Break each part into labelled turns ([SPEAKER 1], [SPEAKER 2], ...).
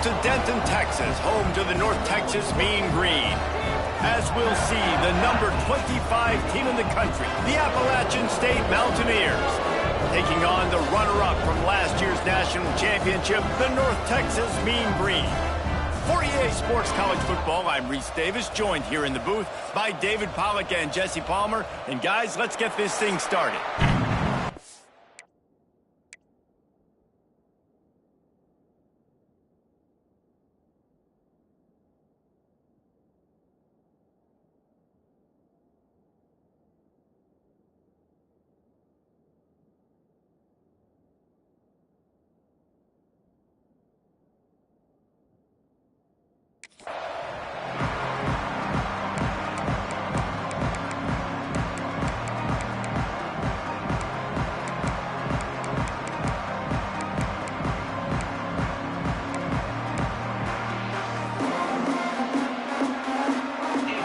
[SPEAKER 1] to Denton, Texas, home to the North Texas Mean Green. As we'll see, the number 25 team in the country, the Appalachian State Mountaineers, taking on the runner-up from last year's national championship, the North Texas Mean Green. For EA Sports College Football, I'm Reese Davis, joined here in the booth by David Pollack and Jesse Palmer. And guys, let's get this thing started.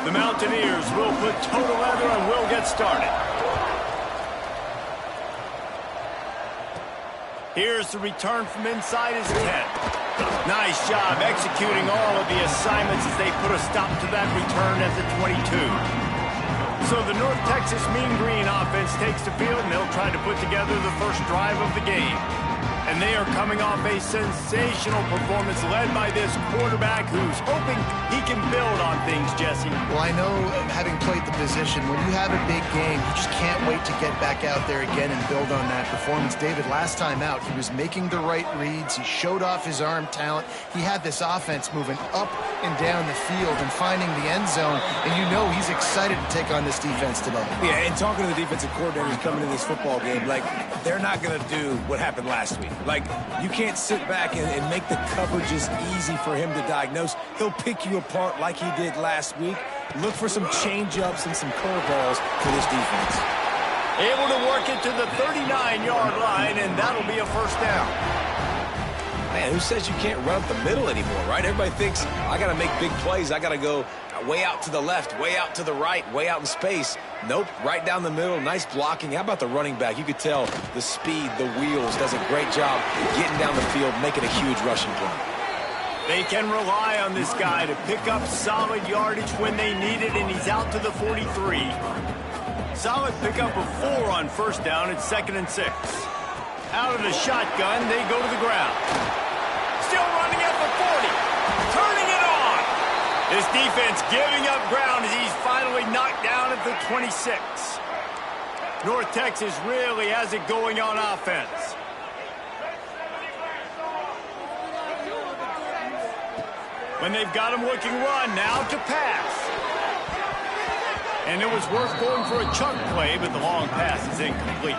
[SPEAKER 1] The Mountaineers will put total leather and will get started. Here's the return from inside his 10. Nice job executing all of the assignments as they put a stop to that return at the 22. So the North Texas Mean Green offense takes the field, and they'll try to put together the first drive of the game. And they are coming off a sensational performance led by this quarterback who's hoping he can build on things, Jesse.
[SPEAKER 2] Well, I know, having played the position, when you have a big game, you just can't wait to get back out there again and build on that performance. David, last time out, he was making the right reads. He showed off his arm talent. He had this offense moving up and down the field and finding the end zone. And you know he's excited to take on this defense today.
[SPEAKER 3] Yeah, and talking to the defensive coordinators coming into this football game, like, they're not going to do what happened last week. Like, you can't sit back and make the coverages easy for him to diagnose. He'll pick you apart like he did last week. Look for some change-ups and some curveballs for this defense.
[SPEAKER 1] Able to work it to the 39-yard line, and that'll be a first down.
[SPEAKER 3] Man, who says you can't run up the middle anymore, right? Everybody thinks, I got to make big plays. I got to go way out to the left, way out to the right, way out in space. Nope, right down the middle, nice blocking. How about the running back? You could tell the speed, the wheels, does a great job getting down the field, making a huge rushing play.
[SPEAKER 1] They can rely on this guy to pick up solid yardage when they need it, and he's out to the 43. Solid pickup of 4 on first down. It's 2nd and 6. Out of the shotgun, they go to the ground. Still running at the 40. Turning it on. This defense giving up ground as he's finally knocked down at the 26. North Texas really has it going on offense. When they've got him looking run, now to pass. And it was worth going for a chunk play, but the long pass is incomplete.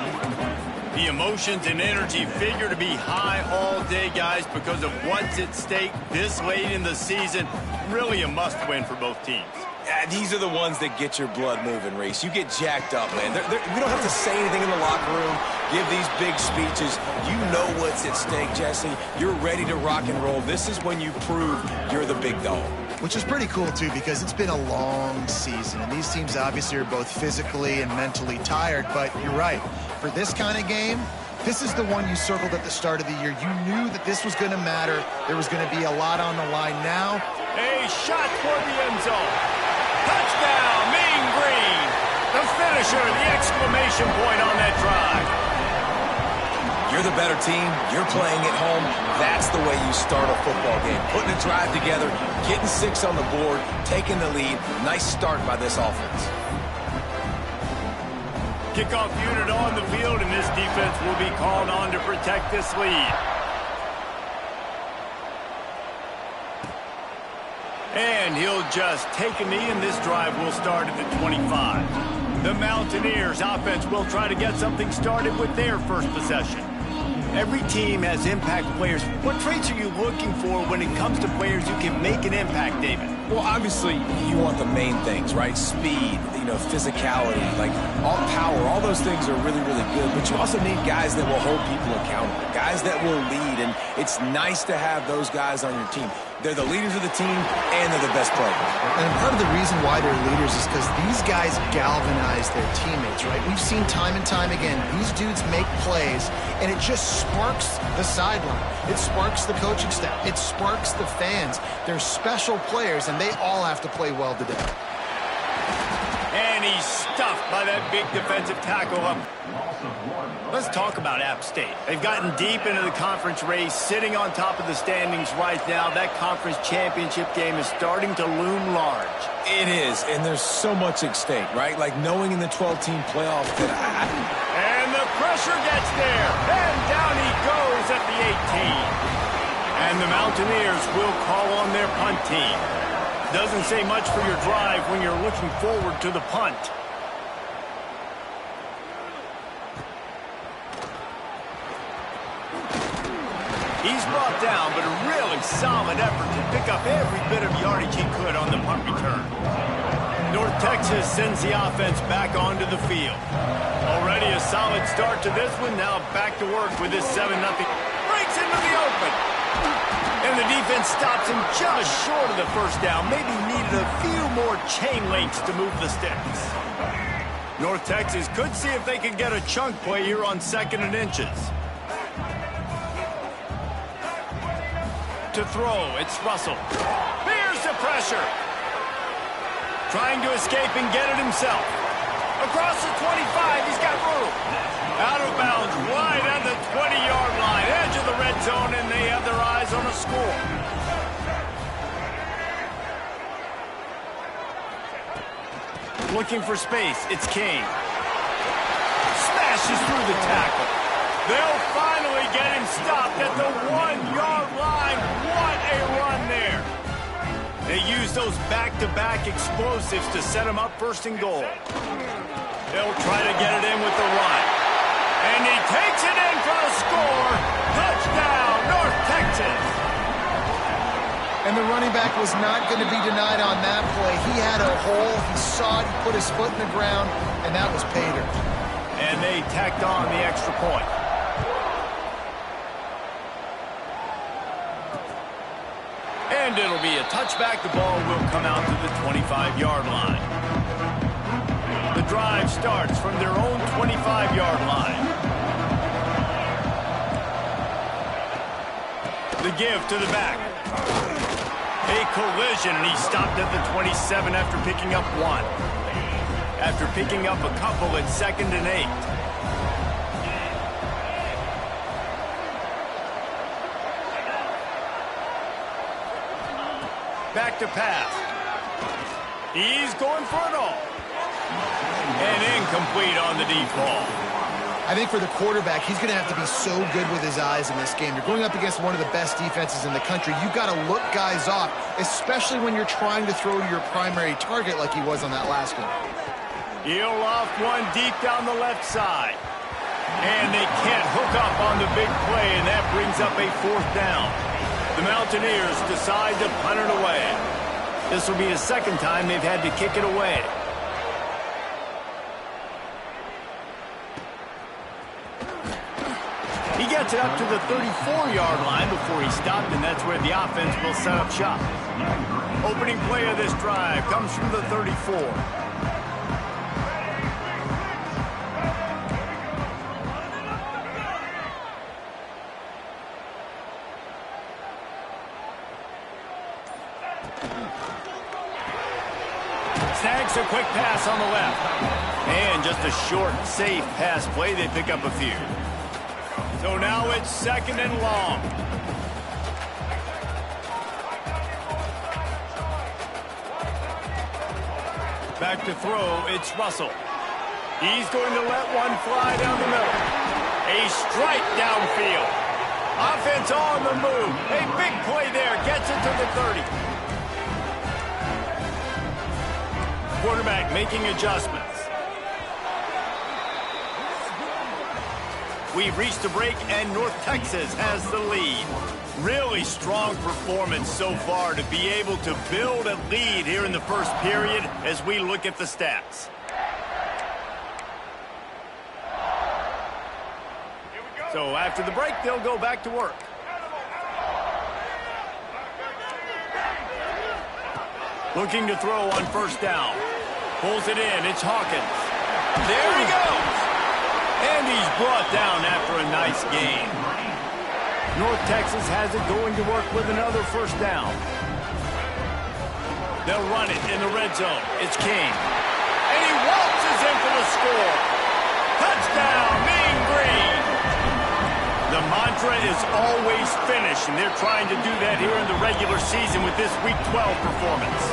[SPEAKER 1] The emotions and energy figure to be high all day, guys, because of what's at stake this late in the season. Really a must-win for both teams.
[SPEAKER 3] Yeah, these are the ones that get your blood moving, Reese. You get jacked up, man. We don't have to say anything in the locker room, give these big speeches. You know what's at stake, Jesse. You're ready to rock and roll. This is when you prove you're the big dog.
[SPEAKER 2] Which is pretty cool, too, because it's been a long season. And these teams obviously are both physically and mentally tired. But you're right. For this kind of game, this is the one you circled at the start of the year. You knew that this was going to matter. There was going to be a lot on the line now.
[SPEAKER 1] A shot toward the end zone. Touchdown, Mean Green. The finisher, the exclamation point on that drive.
[SPEAKER 3] You're the better team. You're playing at home. That's the way you start a football game. Putting a drive together, getting 6 on the board, taking the lead. Nice start by this offense.
[SPEAKER 1] Kickoff unit on the field, and this defense will be called on to protect this lead. And he'll just take a knee, and this drive will start at the 25. The Mountaineers offense will try to get something started with their first possession. Every team has impact players. What traits are you looking for when it comes to players who can make an impact, David?
[SPEAKER 3] Well, obviously, you want the main things, right? Speed, physicality, like all power, all those things are really, really good. But you also need guys that will hold people accountable, guys that will lead, and it's nice to have those guys on your team. They're the leaders of the team, and they're the best players.
[SPEAKER 2] And part of the reason why they're leaders is because these guys galvanize their teammates, right? We've seen time and time again, these dudes make plays, and it just sparks the sideline. It sparks the coaching staff. It sparks the fans. They're special players, and they all have to play well today.
[SPEAKER 1] And he's stuffed by that big defensive tackle up. Let's talk about App State. They've gotten deep into the conference race, sitting on top of the standings right now. That conference championship game is starting to loom large.
[SPEAKER 3] It is, and there's so much at stake, right? Like knowing in the 12-team playoff that
[SPEAKER 1] And the pressure gets there. And down he goes at the 18. And the Mountaineers will call on their punt team. Doesn't say much for your drive when you're looking forward to the punt. He's brought down, but a really solid effort to pick up every bit of yardage he could on the punt return. North Texas sends the offense back onto the field. Already a solid start to this one. Now back to work with this 7-0. Breaks into the open. And the defense stops him just short of the first down. Maybe needed a few more chain links to move the sticks. North Texas could see if they could get a chunk play here on 2nd and inches. To throw, it's Russell. Here's the pressure. Trying to escape and get it himself. Across the 25, he's got room. Out of bounds, wide at the 20-yard line. Edge of the red zone, and they have their eyes on a score. Looking for space, it's Kane. Smashes through the tackle. They'll finally get him stopped at the 1-yard line. What a run there. They use those back-to-back explosives to set him up 1st and goal. They'll try to get it in with the run. And he takes it in for the score. Touchdown, North Texas.
[SPEAKER 2] And the running back was not going to be denied on that play. He had a hole. He saw it. He put his foot in the ground, and that was pay dirt.
[SPEAKER 1] And they tacked on the extra point. And it'll be a touchback. The ball will come out to the 25-yard line. The drive starts from their own 25-yard line. The give to the back. A collision, and he stopped at the 27 after picking up 1. After picking up a couple at 2nd and 8. Back to pass. He's going for it all. And incomplete on the deep ball.
[SPEAKER 2] I think for the quarterback, he's going to have to be so good with his eyes in this game. You're going up against one of the best defenses in the country. You've got to look guys off, especially when you're trying to throw to your primary target like he was on that last one.
[SPEAKER 1] He'll loft one deep down the left side. And they can't hook up on the big play, and that brings up a 4th down. The Mountaineers decide to punt it away. This will be the 2nd time they've had to kick it away. He gets it up to the 34-yard line before he stopped, and that's where the offense will set up shop. Opening play of this drive comes from the 34. Snags a quick pass on the left. And just a short, safe pass play. They pick up a few. So now it's 2nd and long. Back to throw, it's Russell. He's going to let one fly down the middle. A strike downfield. Offense on the move. A big play there. Gets it to the 30. Quarterback making adjustments. We've reached a break, and North Texas has the lead. Really strong performance so far to be able to build a lead here in the first period as we look at the stats. So after the break, they'll go back to work. Looking to throw on first down. Pulls it in. It's Hawkins. There he goes. And he's brought down after a nice gain. North Texas has it going to work with another first down. They'll run it in the red zone. It's King. And he waltzes in for the score. Touchdown, Mean Green. The mantra is always finish, and they're trying to do that here in the regular season with this Week 12 performance.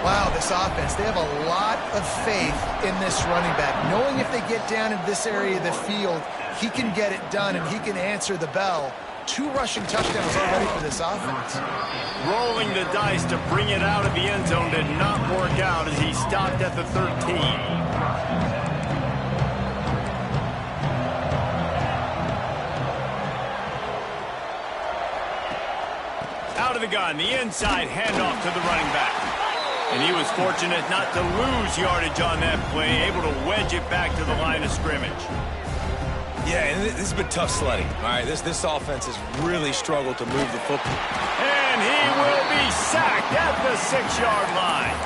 [SPEAKER 2] Wow, this offense, they have a lot of faith in this running back. Knowing if they get down in this area of the field, he can get it done and he can answer the bell. 2 rushing touchdowns already for this offense.
[SPEAKER 1] Rolling the dice to bring it out of the end zone did not work out as he stopped at the 13. Out of the gun, the inside handoff to the running back. And he was fortunate not to lose yardage on that play, able to wedge it back to the line of scrimmage.
[SPEAKER 3] Yeah, and this has been tough sledding. All right, this offense has really struggled to move the football.
[SPEAKER 1] And he will be sacked at the 6-yard line.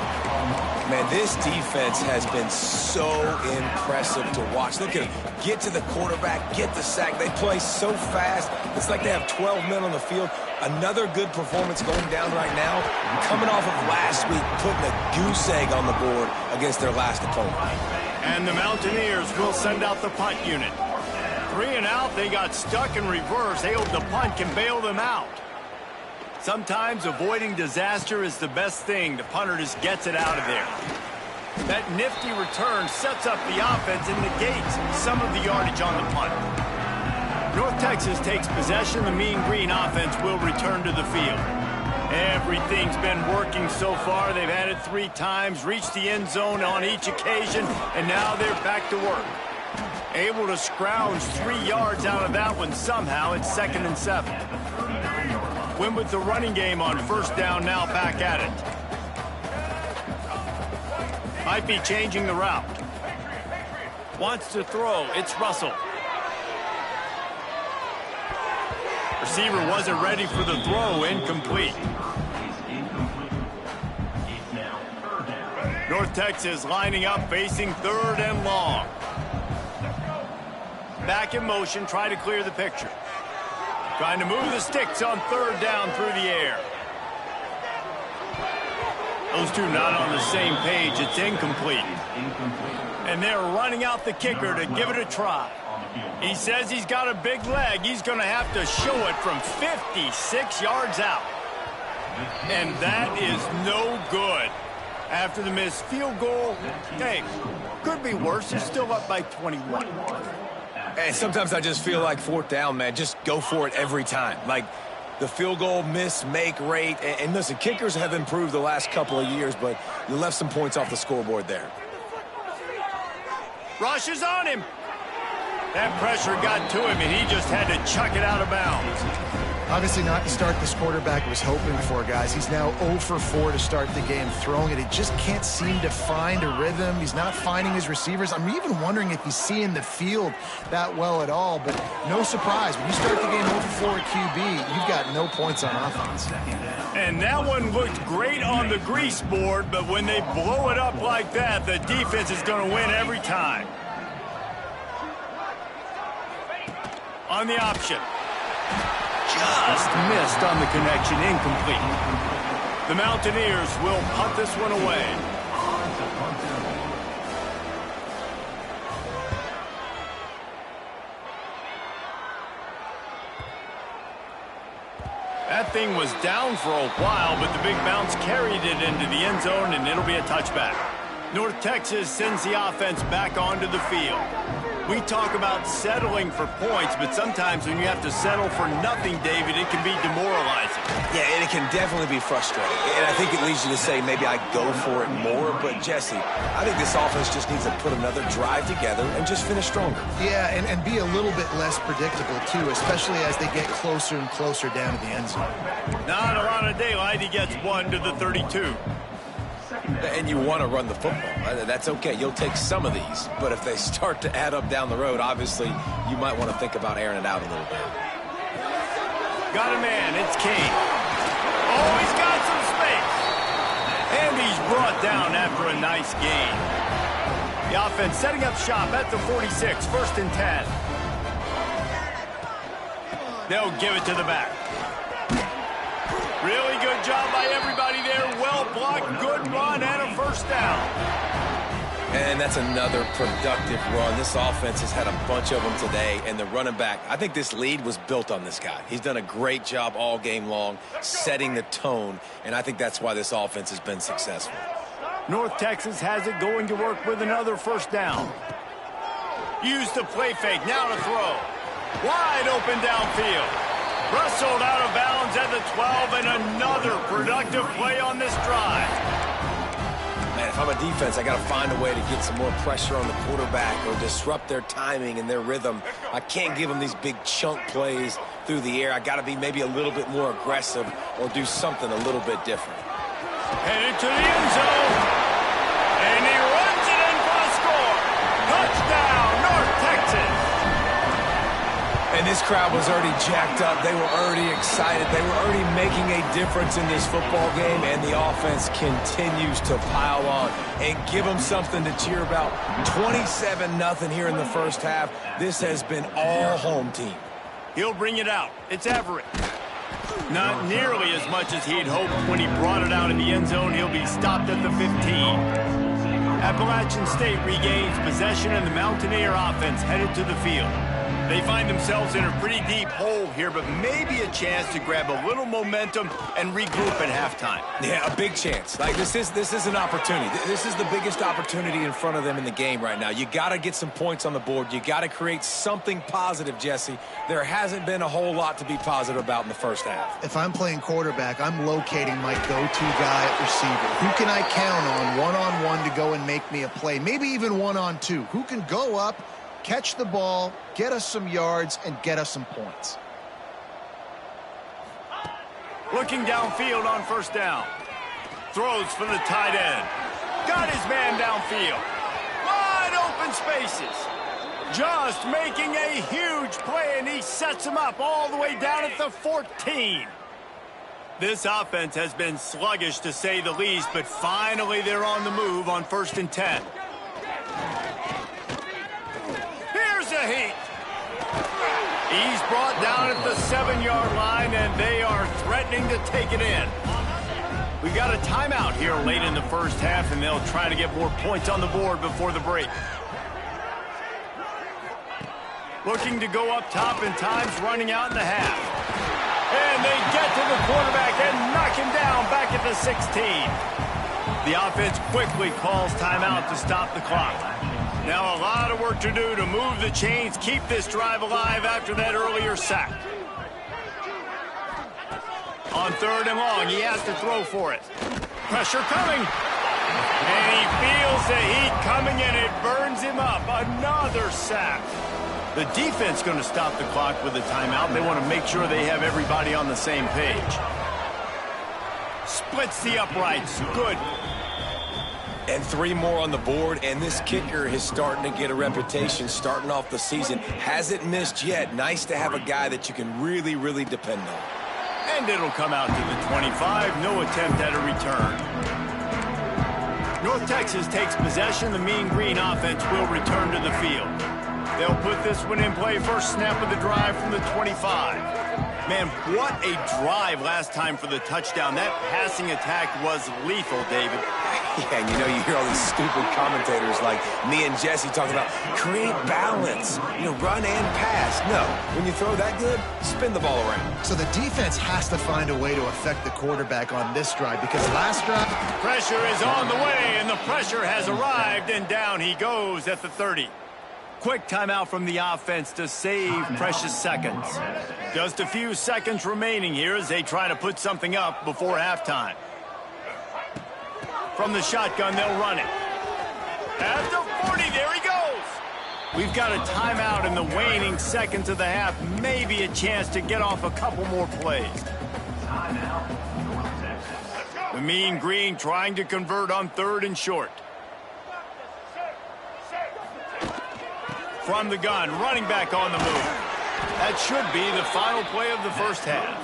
[SPEAKER 3] Man, this defense has been so impressive to watch. Look at them. Get to the quarterback, get the sack. They play so fast. It's like they have 12 men on the field. Another good performance going down right now. Coming off of last week, putting a goose egg on the board against their last opponent.
[SPEAKER 1] And the Mountaineers will send out the punt unit. 3 and out, they got stuck in reverse. They hope the punt can bail them out. Sometimes avoiding disaster is the best thing. The punter just gets it out of there. That nifty return sets up the offense and negates some of the yardage on the punt. North Texas takes possession. The Mean Green offense will return to the field. Everything's been working so far. They've had it 3 times, reached the end zone on each occasion, and now they're back to work. Able to scrounge 3 yards out of that one somehow. It's 2nd and 7. Win with the running game on first down, now back at it. Might be changing the route. Wants to throw. It's Russell. Receiver wasn't ready for the throw. Incomplete. North Texas lining up, facing 3rd and long. Back in motion, try to clear the picture. Trying to move the sticks on 3rd down through the air. Those two not on the same page. It's incomplete. And they're running out the kicker to give it a try. He says he's got a big leg. He's going to have to show it from 56 yards out. And that is no good. After the missed field goal, hey, could be worse. They're still up by 21.
[SPEAKER 3] And sometimes I just feel like 4th down, man, just go for it every time. Like the field goal miss-make rate. And listen, kickers have improved the last couple of years, but you left some points off the scoreboard there.
[SPEAKER 1] Rush is on him. That pressure got to him, and he just had to chuck it out of bounds.
[SPEAKER 2] Obviously not the start this quarterback was hoping for, guys. He's now 0 for 4 to start the game throwing it. He just can't seem to find a rhythm. He's not finding his receivers. I'm even wondering if he's seeing the field that well at all. But no surprise, when you start the game 0 for 4 at QB, you've got no points on offense.
[SPEAKER 1] And that one looked great on the grease board, but when they blow it up like that, the defense is going to win every time. On the option. Just missed on the connection, incomplete. The Mountaineers will punt this one away. That thing was down for a while, but the big bounce carried it into the end zone, and it'll be a touchback. North Texas sends the offense back onto the field. We talk about settling for points, but sometimes when you have to settle for nothing, David, it can be demoralizing.
[SPEAKER 3] Yeah, and it can definitely be frustrating. And I think it leads you to say maybe I go for it more. But, Jesse, I think this offense just needs to put another drive together and just finish stronger.
[SPEAKER 2] Yeah, and be a little bit less predictable, too, especially as they get closer and closer down to the end zone.
[SPEAKER 1] Not a lot of daylight. He gets 1 to the 32.
[SPEAKER 3] And you want to run the football. That's okay. You'll take some of these. But if they start to add up down the road, obviously, you might want to think about airing it out a little bit.
[SPEAKER 1] Got a man. It's King. Oh, he's got some space. He's brought down after a nice gain. The offense setting up shop at the 46, 1st and 10. They'll give it to the back. Really good job by everybody there. Well blocked, good run, and a 1st down.
[SPEAKER 3] And that's another productive run. This offense has had a bunch of them today, and the running back, I think this lead was built on this guy. He's done a great job all game long, setting the tone, and I think that's why this offense has been successful.
[SPEAKER 1] North Texas has it going to work with another 1st down. Use the play fake, now to throw. Wide open downfield. Wrestled out of bounds at the 12, and another productive play on this drive.
[SPEAKER 3] Man, if I'm a defense, I got to find a way to get some more pressure on the quarterback or disrupt their timing and their rhythm. I can't give them these big chunk plays through the air. I got to be maybe a little bit more aggressive or do something a little bit different.
[SPEAKER 1] Headed to the end zone. And he runs it in for the score. Touchdown, North Texas.
[SPEAKER 3] And this crowd was already jacked up. They were already excited. They were already making a difference in this football game, and the offense continues to pile on and give them something to cheer about. 27-0 here in the 1st half. This has been all home team.
[SPEAKER 1] He'll bring it out. It's Everett. Not nearly as much as he'd hoped when he brought it out in the end zone. He'll be stopped at the 15. Appalachian State regains possession, and the Mountaineer offense headed to the field. They find themselves in a pretty deep hole here, but maybe a chance to grab a little momentum and regroup at halftime.
[SPEAKER 3] Yeah, a big chance. Like this is an opportunity. This is the biggest opportunity in front of them in the game right now. You got to get some points on the board. You got to create something positive, Jesse. There hasn't been a whole lot to be positive about in the 1st half.
[SPEAKER 2] If I'm playing quarterback, I'm locating my go-to guy at receiver. Who can I count on one-on-one to go and make me a play? Maybe even one-on-two. Who can go up, catch the ball, get us some yards, and get us some points.
[SPEAKER 1] Looking downfield on 1st down. Throws for the tight end. Got his man downfield. Wide open spaces. Just making a huge play, and he sets him up all the way down at the 14. This offense has been sluggish, to say the least, but finally they're on the move on 1st and 10. Here's a heat. He's brought down at the 7-yard line, and they are threatening to take it in. We've got a timeout here late in the 1st half, and they'll try to get more points on the board before the break. Looking to go up top, and time's running out in the half. And they get to the quarterback and knock him down back at the 16. The offense quickly calls timeout to stop the clock. Now a lot of work to do to move the chains, keep this drive alive after that earlier sack. On 3rd and long, he has to throw for it. Pressure coming. And he feels the heat coming, and it burns him up. Another sack. The defense going to stop the clock with a timeout. They want to make sure they have everybody on the same page. Splits the uprights. Good.
[SPEAKER 3] And 3 more on the board, and this kicker is starting to get a reputation starting off the season. Hasn't missed yet. Nice to have a guy that you can really, really depend on.
[SPEAKER 1] And it'll come out to the 25. No attempt at a return. North Texas takes possession. The Mean Green offense will return to the field. They'll put this one in play. First snap of the drive from the 25. Man, what a drive last time for the touchdown. That passing attack was lethal, David.
[SPEAKER 3] Yeah, and you hear all these stupid commentators like me and Jesse talking about create balance, run and pass. No, when you throw that good, spin the ball around.
[SPEAKER 2] So the defense has to find a way to affect the quarterback on this drive, because last drive...
[SPEAKER 1] Pressure is on the way, and the pressure has arrived, and down he goes at the 30. Quick timeout from the offense to save precious seconds. Just a few seconds remaining here as they try to put something up before halftime. From the shotgun, they'll run it. At the 40, there he goes. We've got a timeout in the waning seconds of the half. Maybe a chance to get off a couple more plays. The Mean Green trying to convert on 3rd and short. From the gun, running back on the move. That should be the final play of the 1st half.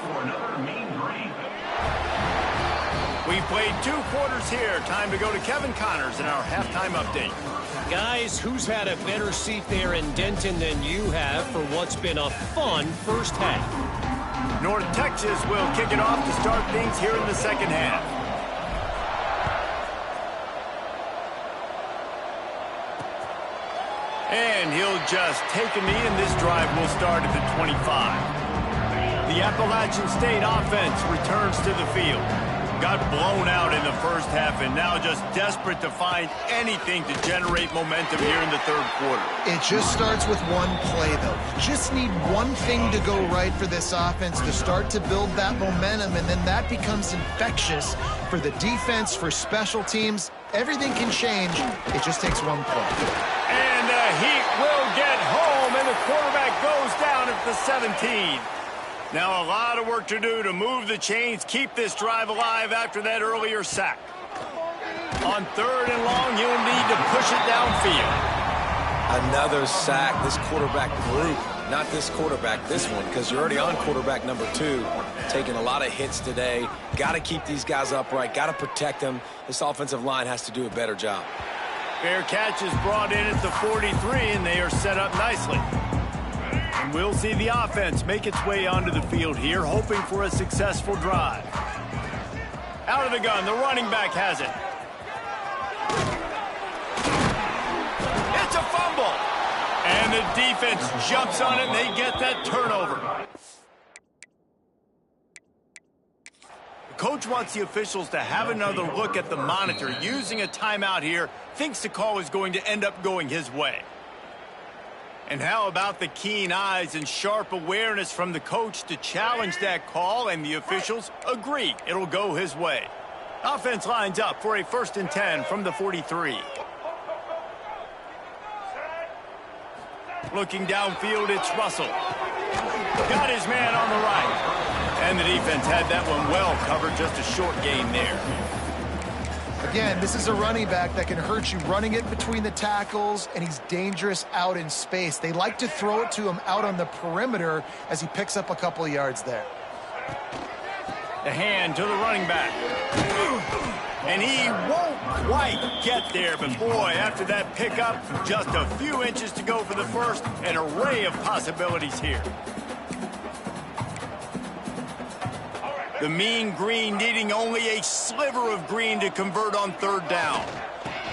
[SPEAKER 1] We played 2 quarters here. Time to go to Kevin Connors in our halftime update.
[SPEAKER 4] Guys, who's had a better seat there in Denton than you have for what's been a fun first half?
[SPEAKER 1] North Texas will kick it off to start things here in the second half. And he'll just take a knee, and this drive will start at the 25. The Appalachian State offense returns to the field. Got blown out in the first half and now just desperate to find anything to generate momentum here in the third quarter.
[SPEAKER 2] It just starts with one play, though. You just need one thing to go right for this offense to start to build that momentum, and then that becomes infectious for the defense, for special teams. Everything can change. It just takes one play.
[SPEAKER 1] And the Heat will get home, and the quarterback goes down at the 17. Now a lot of work to do to move the chains, keep this drive alive after that earlier sack. On 3rd and long, you'll need to push it downfield.
[SPEAKER 3] Another sack. This quarterback group, not this quarterback, this one, because you're already on quarterback number 2. Taking a lot of hits today. Got to keep these guys upright. Got to protect them. This offensive line has to do a better job.
[SPEAKER 1] Fair catch is brought in at the 43, and they are set up nicely. And we'll see the offense make its way onto the field here, hoping for a successful drive. Out of the gun, the running back has it. It's a fumble. And the defense jumps on it, and they get that turnover. The coach wants the officials to have another look at the monitor. Using a timeout here, thinks the call is going to end up going his way. And how about the keen eyes and sharp awareness from the coach to challenge that call, and the officials agree it'll go his way. Offense lines up for a 1st and 10 from the 43. Looking downfield, it's Russell. Got his man on the right. And the defense had that one well covered, just a short gain there.
[SPEAKER 2] Again, this is a running back that can hurt you running it between the tackles, and he's dangerous out in space. They like to throw it to him out on the perimeter as he picks up a couple of yards there.
[SPEAKER 1] The hand to the running back. And he won't quite get there, but boy, after that pickup, just a few inches to go for the first. An array of possibilities here. The mean green needing only a sliver of green to convert on 3rd down.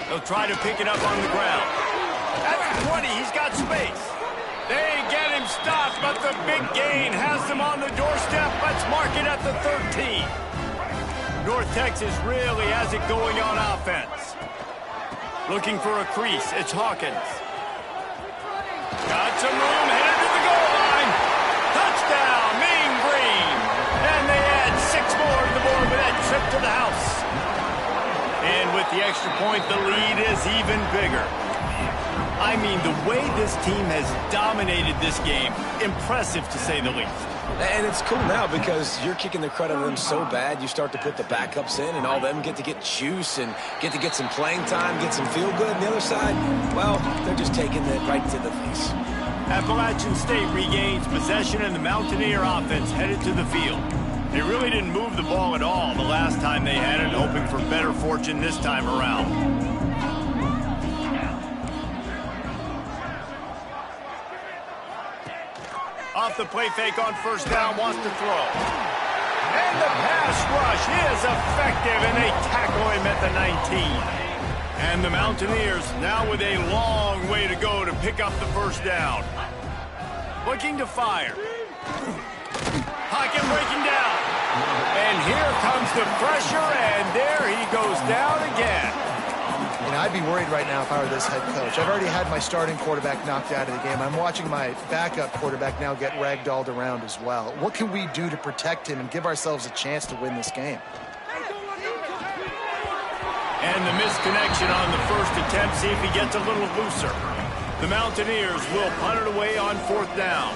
[SPEAKER 1] They'll try to pick it up on the ground. At the 20, he's got space. They get him stopped, but the big gain has them on the doorstep. Let's mark it at the 13. North Texas really has it going on offense. Looking for a crease, it's Hawkins. Got some room, headed to the goal line. Touchdown, Mean Green. And they add 6 more to the board with that trip to the house. And with the extra point, the lead is even bigger. I mean, the way this team has dominated this game, impressive to say the least.
[SPEAKER 3] And it's cool now because you're kicking the credit of them so bad, you start to put the backups in, and all them get to get juice and get to get some playing time, get some feel good. And the other side, well, they're just taking it right to the face.
[SPEAKER 1] Appalachian State regains possession, and the Mountaineer offense headed to the field. They really didn't move the ball at all the last time they had it, hoping for better fortune this time around. Off the play fake on 1st down, wants to throw. And the pass rush is effective, and they tackle him at the 19. And the Mountaineers now with a long way to go to pick up the 1st down. Looking to fire. Pocket breaking down. And here comes the pressure, and there he goes down again.
[SPEAKER 2] And I'd be worried right now if I were this head coach. I've already had my starting quarterback knocked out of the game. I'm watching my backup quarterback now get ragdolled around as well. What can we do to protect him and give ourselves a chance to win this game?
[SPEAKER 1] And the misconnection on the first attempt. See if he gets a little looser. The Mountaineers will punt it away on 4th down.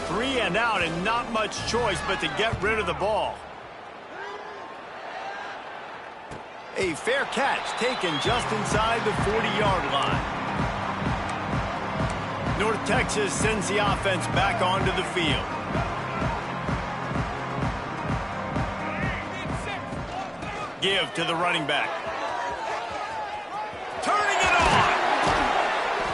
[SPEAKER 1] 3 and out, and not much choice but to get rid of the ball. A fair catch taken just inside the 40-yard line. North Texas sends the offense back onto the field. Give to the running back. Turning it on.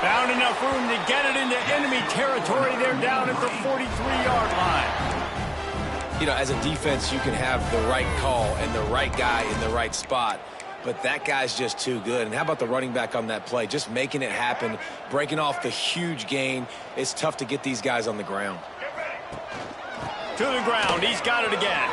[SPEAKER 1] Found enough room to get it into enemy territory. They're down at the 43-yard line.
[SPEAKER 3] You know, as a defense, you can have the right call and the right guy in the right spot. But that guy's just too good. And how about the running back on that play? Just making it happen, breaking off the huge gain. It's tough to get these guys on the ground.
[SPEAKER 1] To the ground. He's got it again.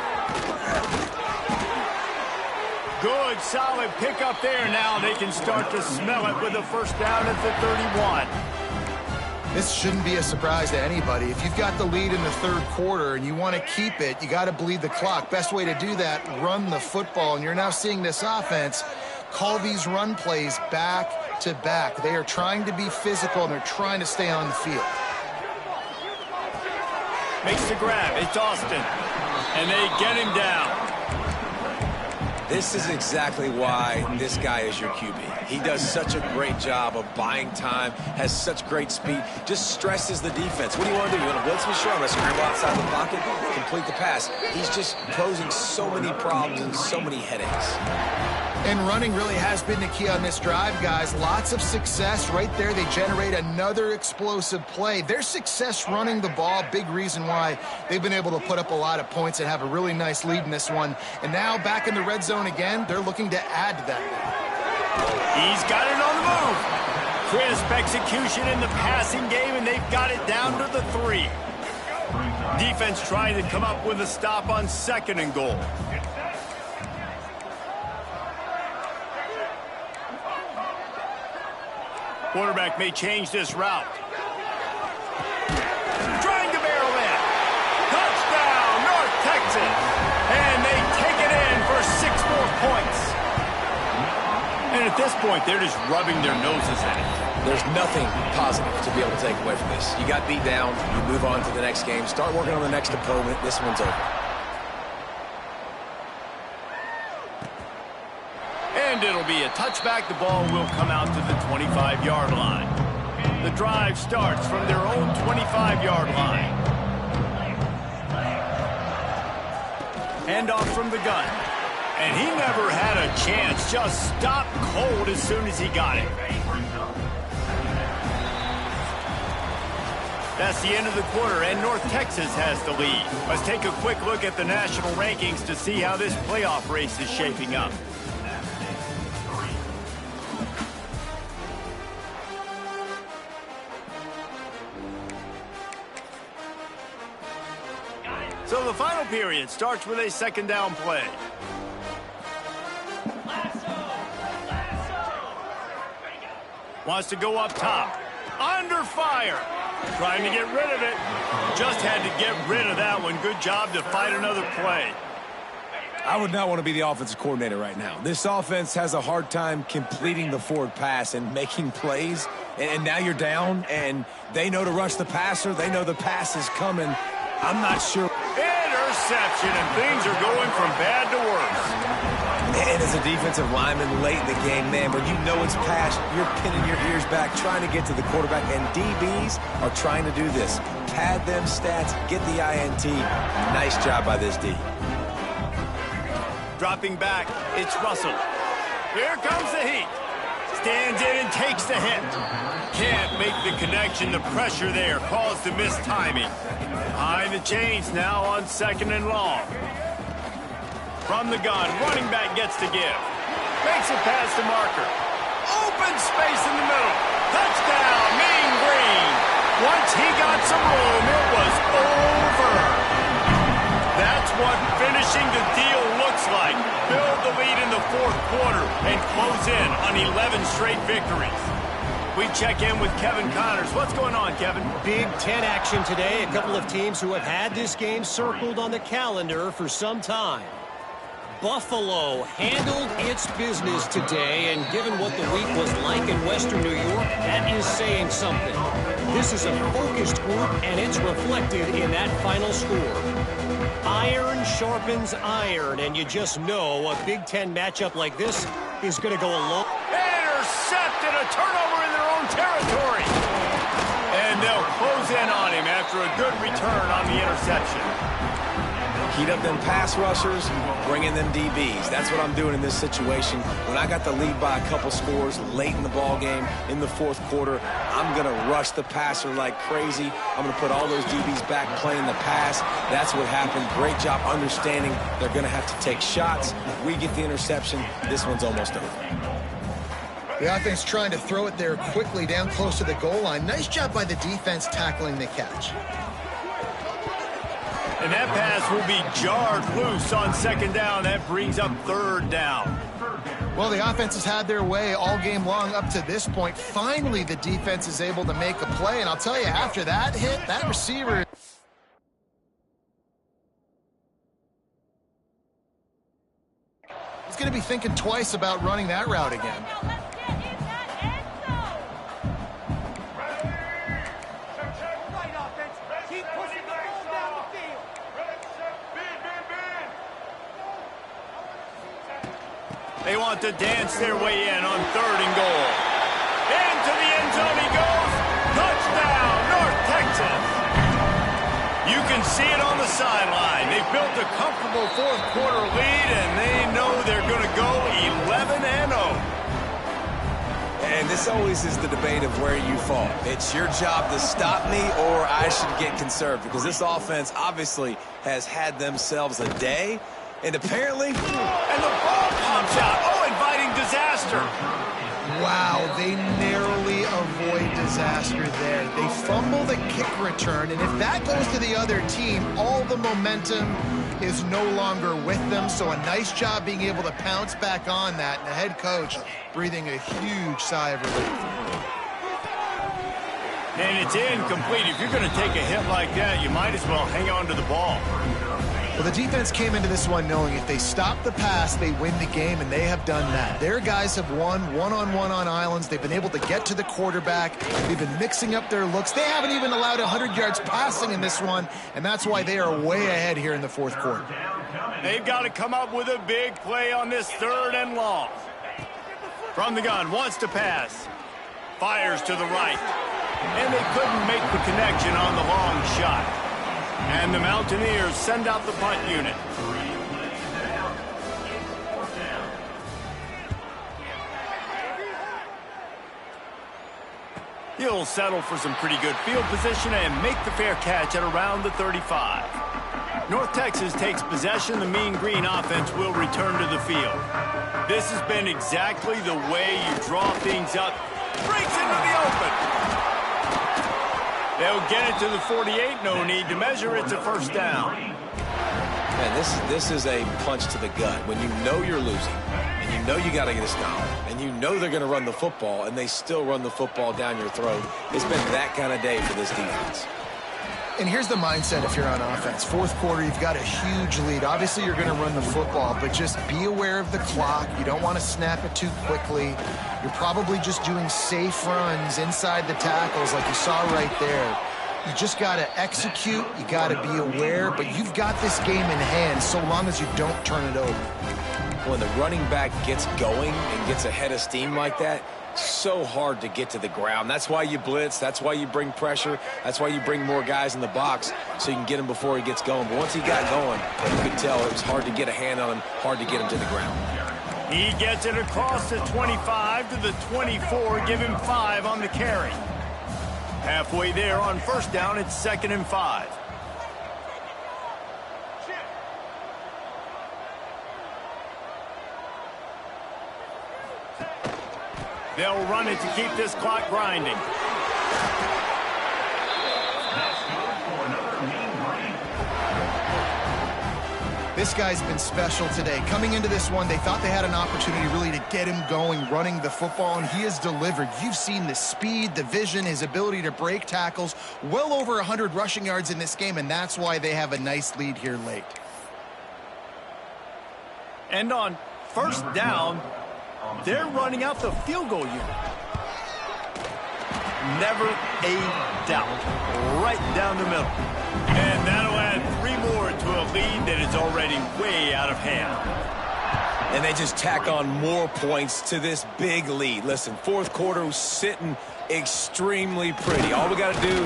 [SPEAKER 1] Good, solid pickup there. Now they can start to smell it with a first down at the 31.
[SPEAKER 2] This shouldn't be a surprise to anybody. If you've got the lead in the third quarter and you want to keep it, you got to bleed the clock. Best way to do that, run the football. And you're now seeing this offense call these run plays back to back. They are trying to be physical, and they're trying to stay on the field.
[SPEAKER 1] Makes the grab. It's Austin. And they get him down.
[SPEAKER 3] This is exactly why this guy is your QB. He does such a great job of buying time, has such great speed, just stresses the defense. What do you want to do? You want to blitz me? Sure, I'm going to scramble outside the pocket, complete the pass. He's just posing so many problems and so many headaches.
[SPEAKER 2] And running really has been the key on this drive, guys. Lots of success right there. They generate another explosive play. Their success running the ball, big reason why they've been able to put up a lot of points and have a really nice lead in this one. And now back in the red zone again, they're looking to add to that.
[SPEAKER 1] He's got it on the move. Crisp execution in the passing game, and they've got it down to the 3. Defense trying to come up with a stop on 2nd and goal. Quarterback may change this route. Trying to barrel in. Touchdown, North Texas. And they take it in for 6 more points. And at this point, they're just rubbing their noses at it.
[SPEAKER 3] There's nothing positive to be able to take away from this. You got beat down, you move on to the next game, start working on the next opponent. This one's over.
[SPEAKER 1] And it'll be a touchback. The ball will come out to the 25-yard line. The drive starts from their own 25-yard line. Handoff from the gun. And he never had a chance. Just stopped cold as soon as he got it. That's the end of the quarter, and North Texas has the lead. Let's take a quick look at the national rankings to see how this playoff race is shaping up. So the final period starts with a 2nd down play. Wants to go up top. Under fire. Trying to get rid of it. Just had to get rid of that one. Good job to fight another play.
[SPEAKER 3] I would not want to be the offensive coordinator right now. This offense has a hard time completing the forward pass and making plays. And now you're down, and they know to rush the passer. They know the pass is coming. I'm not sure.
[SPEAKER 1] Interception, and things are going from bad to worse.
[SPEAKER 3] And as a defensive lineman late in the game, man, when you know it's past, you're pinning your ears back, trying to get to the quarterback, and DBs are trying to do this. Pad them stats, get the INT. Nice job by this D.
[SPEAKER 1] Dropping back, it's Russell. Here comes the heat. Stands in and takes the hit. Can't make the connection. The pressure there caused the missed timing. Behind the chains now on 2nd and long. From the gun, running back gets to give. Makes it past the marker. Open space in the middle. Touchdown, Mean Green. Once he got some room, it was over. That's what finishing the deal looks like. Build the lead in the 4th quarter and close in on 11 straight victories. We check in with Kevin Connors. What's going on, Kevin?
[SPEAKER 4] Big Ten action today. A couple of teams who have had this game circled on the calendar for some time. Buffalo handled its business today, and given what the week was like in Western New York, that is saying something. This is a focused group, and it's reflected in that final score. Iron sharpens iron, and you just know a Big Ten matchup like this is going to go a long...
[SPEAKER 1] Intercepted, a turnover in their own territory. And they'll close in on him after a good return on the interception.
[SPEAKER 3] Heat up them pass rushers, bring in them DBs. That's what I'm doing in this situation. When I got the lead by a couple scores late in the ball game, in the fourth quarter, I'm going to rush the passer like crazy. I'm going to put all those DBs back playing the pass. That's what happened. Great job understanding they're going to have to take shots. If we get the interception, this one's almost over.
[SPEAKER 2] The offense trying to throw it there quickly down close to the goal line. Nice job by the defense tackling the catch.
[SPEAKER 1] And that pass will be jarred loose on second down. That brings up third down.
[SPEAKER 2] Well, the offense has had their way all game long up to this point. Finally, the defense is able to make a play. And I'll tell you, after that hit, that receiver is going to be thinking twice about running that route again.
[SPEAKER 1] They want to dance their way in on third and goal. Into the end zone he goes. Touchdown, North Texas. You can see it on the sideline. They've built a comfortable fourth quarter lead, and they know they're going to go 11-0.
[SPEAKER 3] And this always is the debate of where you fall. It's your job to stop me, or I should get conserved, because this offense obviously has had themselves a day. And apparently,
[SPEAKER 1] and the ball pops out. Oh, inviting disaster.
[SPEAKER 2] Wow, they narrowly avoid disaster there. They fumble the kick return, and if that goes to the other team, all the momentum is no longer with them. So a nice job being able to pounce back on that, and the head coach breathing a huge sigh of relief.
[SPEAKER 1] And it's incomplete. If you're going to take a hit like that, you might as well hang on to the ball.
[SPEAKER 2] Well, the defense came into this one knowing if they stop the pass, they win the game, and they have done that. Their guys have won one-on-one on islands. They've been able to get to the quarterback. They've been mixing up their looks. They haven't even allowed 100 yards passing in this one, and that's why they are way ahead here in the fourth quarter.
[SPEAKER 1] They've got to come up with a big play on this third and long. From the gun, wants to pass. Fires to the right. And they couldn't make the connection on the long shot. And the Mountaineers send out the punt unit. He'll settle for some pretty good field position and make the fair catch at around the 35. North Texas takes possession. The Mean Green offense will return to the field. This has been exactly the way you draw things up. Breaks into the open. They'll get it to the 48. No need to measure. It's a first down.
[SPEAKER 3] Man, this is a punch to the gut. When you know you're losing, and you know you got to get a stop, and you know they're going to run the football, and they still run the football down your throat. It's been that kind of day for this defense.
[SPEAKER 2] And here's the mindset if you're on offense. Fourth quarter, you've got a huge lead. Obviously, you're going to run the football, but just be aware of the clock. You don't want to snap it too quickly. You're probably just doing safe runs inside the tackles like you saw right there. You just got to execute. You got to be aware, but you've got this game in hand so long as you don't turn it over.
[SPEAKER 3] When the running back gets going and gets a head of steam like that, so hard to get to the ground. That's why you blitz. That's why you bring pressure. That's why you bring more guys in the box so you can get him before he gets going. But once he got going, you could tell it was hard to get a hand on him, hard to get him to the ground.
[SPEAKER 1] He gets it across the 25 to the 24. Give him 5 on the carry. Halfway there on first down, it's 2nd and 5. They'll run it to keep this clock grinding.
[SPEAKER 2] This guy's been special today. Coming into this one, they thought they had an opportunity really to get him going, running the football, and he has delivered. You've seen the speed, the vision, his ability to break tackles. Well over 100 rushing yards in this game, and that's why they have a nice lead here late.
[SPEAKER 1] And on first down, they're running out the field goal unit. Never a doubt. Right down the middle. And that'll add 3 more to a lead that is already way out of hand.
[SPEAKER 3] And they just tack on more points to this big lead. Listen, fourth quarter was sitting extremely pretty. All we got to do,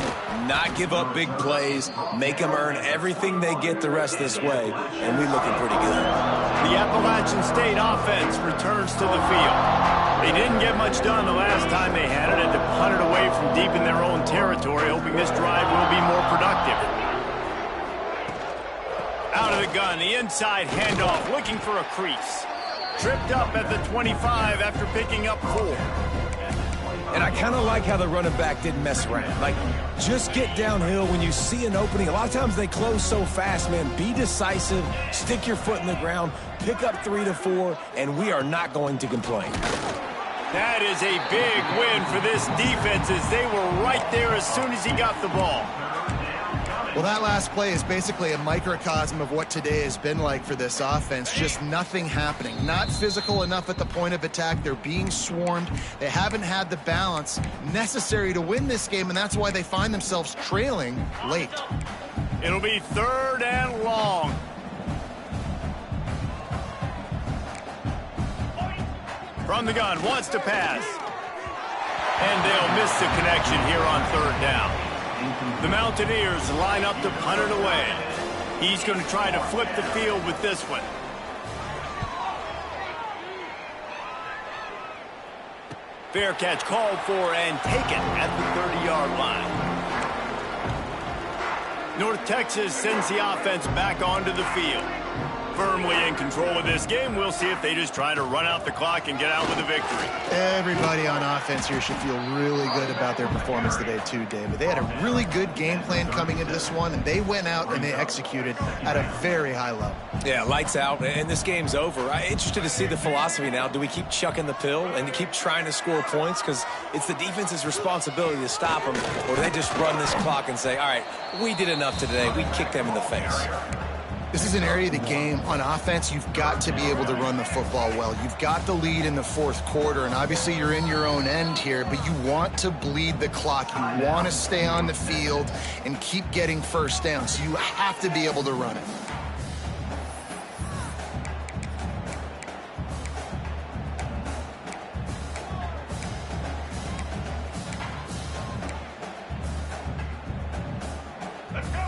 [SPEAKER 3] not give up big plays, make them earn everything they get the rest of this way, and we're looking pretty good.
[SPEAKER 1] The Appalachian State offense returns to the field. They didn't get much done the last time they had it, to punt it away from deep in their own territory, hoping this drive will be more productive. Out of the gun, the inside handoff, looking for a crease. Tripped up at the 25 after picking up 4.
[SPEAKER 3] And I kind of like how the running back didn't mess around. Like, just get downhill when you see an opening. A lot of times they close so fast, man. Be decisive, stick your foot in the ground, pick up 3 to 4, and we are not going to complain.
[SPEAKER 1] That is a big win for this defense, as they were right there as soon as he got the ball.
[SPEAKER 2] Well, that last play is basically a microcosm of what today has been like for this offense. Just nothing happening. Not physical enough at the point of attack. They're being swarmed. They haven't had the balance necessary to win this game, and that's why they find themselves trailing late.
[SPEAKER 1] It'll be 3rd and long. From the gun, wants to pass. And they'll miss the connection here on 3rd down. The Mountaineers line up to punt it away. He's going to try to flip the field with this one. Fair catch called for and taken at the 30-yard line. North Texas sends the offense back onto the field. Firmly in control of this game. We'll see if they just try to run out the clock and get out with a victory.
[SPEAKER 2] Everybody on offense here should feel really good about their performance today too, David. They had a really good game plan coming into this one, and they went out and they executed at a very high level.
[SPEAKER 3] Yeah, lights out, and this game's over. I'm interested to see the philosophy now. Do we keep chucking the pill and keep trying to score points? Because it's the defense's responsibility to stop them, or do they just run this clock and say, all right, we did enough today. We kicked them in the face.
[SPEAKER 2] This is an area of the game. On offense, you've got to be able to run the football well. You've got the lead in the fourth quarter, and obviously you're in your own end here, but you want to bleed the clock. You want to stay on the field and keep getting first down, so you have to be able to run it.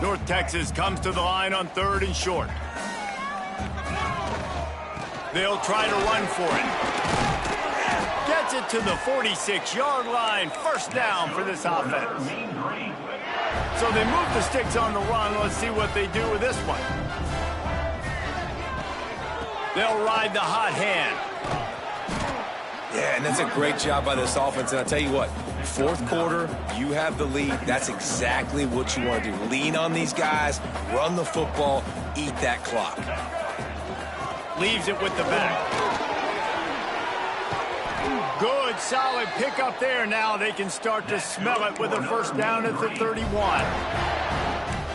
[SPEAKER 1] North Texas comes to the line on 3rd and short. They'll try to run for it. Gets it to the 46-yard line. First down for this offense. So they move the sticks on the run. Let's see what they do with this one. They'll ride the hot hand.
[SPEAKER 3] Yeah, and that's a great job by this offense. And I tell you what, fourth quarter, you have the lead. That's exactly what you want to do. Lean on these guys, run the football, eat that clock.
[SPEAKER 1] Leaves it with the back. Good, solid pickup there. Now they can start to smell it with a first down at the 31.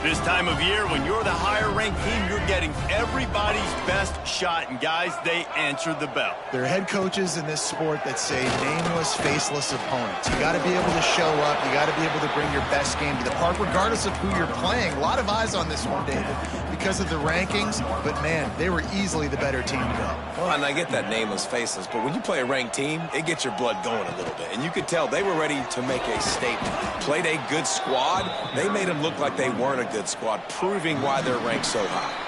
[SPEAKER 1] This time of year, when you're the higher-ranked team, you're getting everybody's best shot. And, guys, they answer the bell.
[SPEAKER 2] There are head coaches in this sport that say nameless, faceless opponents. You got to be able to show up. You got to be able to bring your best game to the park, regardless of who you're playing. A lot of eyes on this one, David, because of the rankings. But, man, they were easily the better team to go.
[SPEAKER 3] Well, and I get that nameless, faceless, but when you play a ranked team, it gets your blood going a little bit. And you could tell they were ready to make a statement. Played a good squad. They made them look like they weren't a good squad, proving why they're ranked so high.